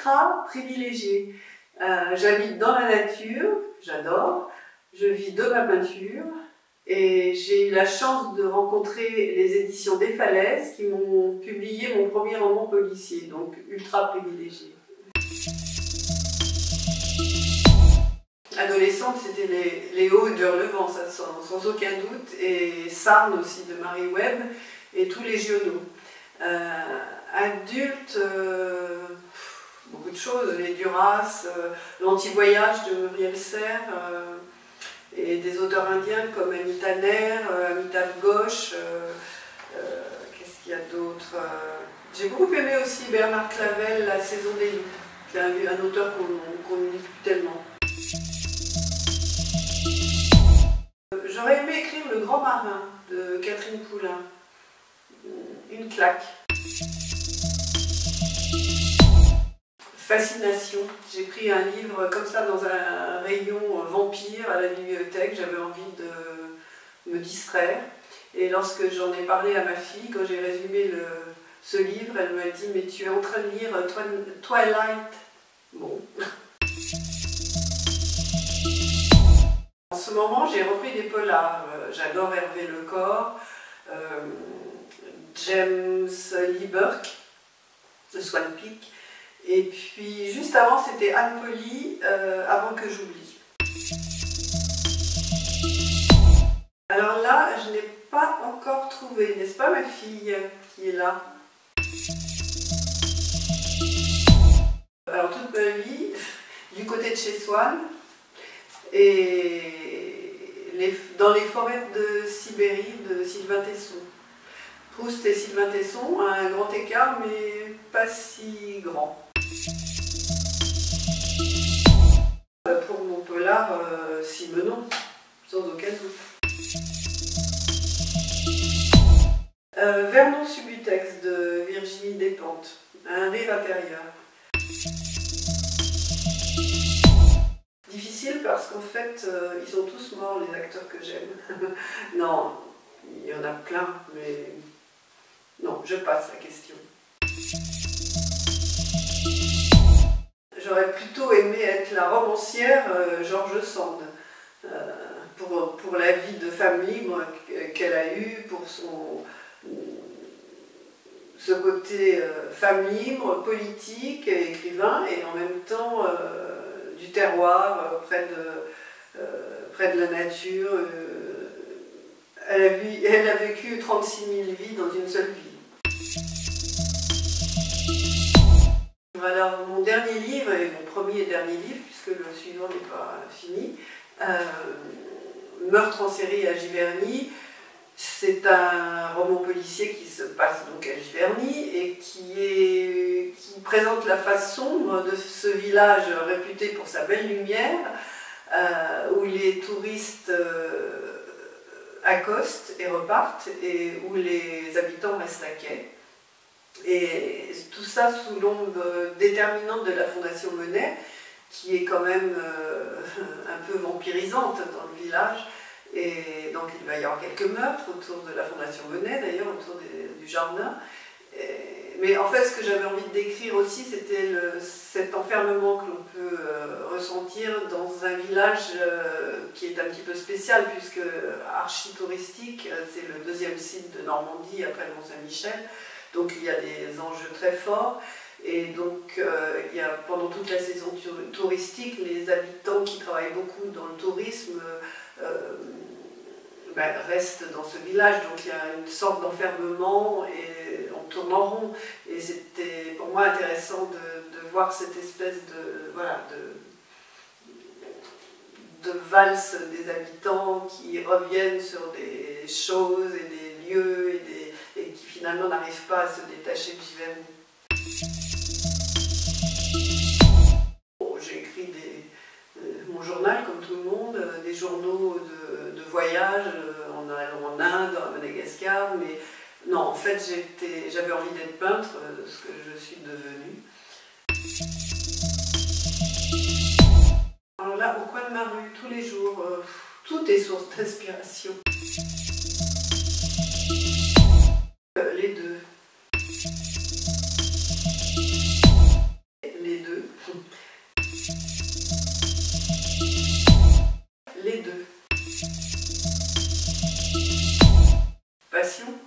ultra privilégiée. J'habite dans la nature, j'adore, je vis de ma peinture et j'ai eu la chance de rencontrer les éditions des Falaises qui m'ont publié mon premier roman policier, donc ultra privilégiée. Adolescente, c'était les Hauts d'Hurlevent, ça sans aucun doute, et Sarn aussi de Marie Webb, et tous les Giono. Adulte, beaucoup de choses, les Duras, l'Anti-Voyage de Muriel Serre, et des auteurs indiens comme Anita Nair, Amitav Ghosh, qu'est-ce qu'il y a d'autre? J'ai beaucoup aimé aussi Bernard Clavel, La Saison des loups, qui est un auteur qu'on ne lit plus tellement. J'aurais aimé écrire Le Grand Marin de Catherine Poulain. Une claque. Fascination. J'ai pris un livre comme ça dans un rayon vampire à la bibliothèque. J'avais envie de me distraire. Et lorsque j'en ai parlé à ma fille, quand j'ai résumé ce livre, elle m'a dit « Mais tu es en train de lire Twilight ». Bon. En ce moment, j'ai repris des polars. J'adore Hervé Lecor, James Lee Burke, de Swan Peak. Et puis, juste avant, c'était Anne Poly, Avant que j'oublie. Alors là, je n'ai pas encore trouvé, n'est-ce pas ma fille qui est là? Alors, toute ma vie, du côté de chez Swann, et dans les forêts de Sibérie de Sylvain Tesson. Proust et Sylvain Tesson, un grand écart, mais pas si grand. Pour mon polar, Simenon, sans aucun doute. Vernon Subutex de Virginie Despentes, Un rire intérieur. Difficile parce qu'en fait, ils sont tous morts, les acteurs que j'aime. Non, il y en a plein, mais non, je passe la question. J'aurais plutôt aimé être la romancière George Sand, pour la vie de femme libre qu'elle a eue, pour ce côté femme libre, politique, écrivain, et en même temps du terroir, près de la nature. Elle a vécu 36 000 vies dans une seule vie. Alors, mon dernier livre, et mon premier et dernier livre, puisque le suivant n'est pas fini, Meurtre en série à Giverny, c'est un roman policier qui se passe donc à Giverny et qui présente la face sombre de ce village réputé pour sa belle lumière, où les touristes accostent et repartent et où les habitants restent à quai. Et tout ça sous l'ombre déterminante de la Fondation Monet, qui est quand même un peu vampirisante dans le village. Et donc il va y avoir quelques meurtres autour de la Fondation Monet, d'ailleurs, autour du jardin. Mais en fait, ce que j'avais envie de décrire aussi, c'était cet enfermement que l'on peut ressentir dans un village qui est un petit peu spécial, puisque archi-touristique, c'est le deuxième site de Normandie après le Mont-Saint-Michel. Donc il y a des enjeux très forts. Et donc, pendant toute la saison touristique, les habitants qui travaillent beaucoup dans le tourisme restent dans ce village. Donc il y a une sorte d'enfermement et on tourne en rond. Et c'était pour moi intéressant de voir cette espèce de valse des habitants qui reviennent sur des choses et des lieux et qui finalement n'arrivent pas à se détacher de Giverny. J'ai écrit mon journal, comme tout le monde, des journaux de voyage en allant en Inde, à Madagascar, mais non, en fait, j'avais envie d'être peintre, ce que je suis devenue. Alors là, au coin de ma rue, tous les jours, tout est source d'inspiration. Les deux. Les deux. passion.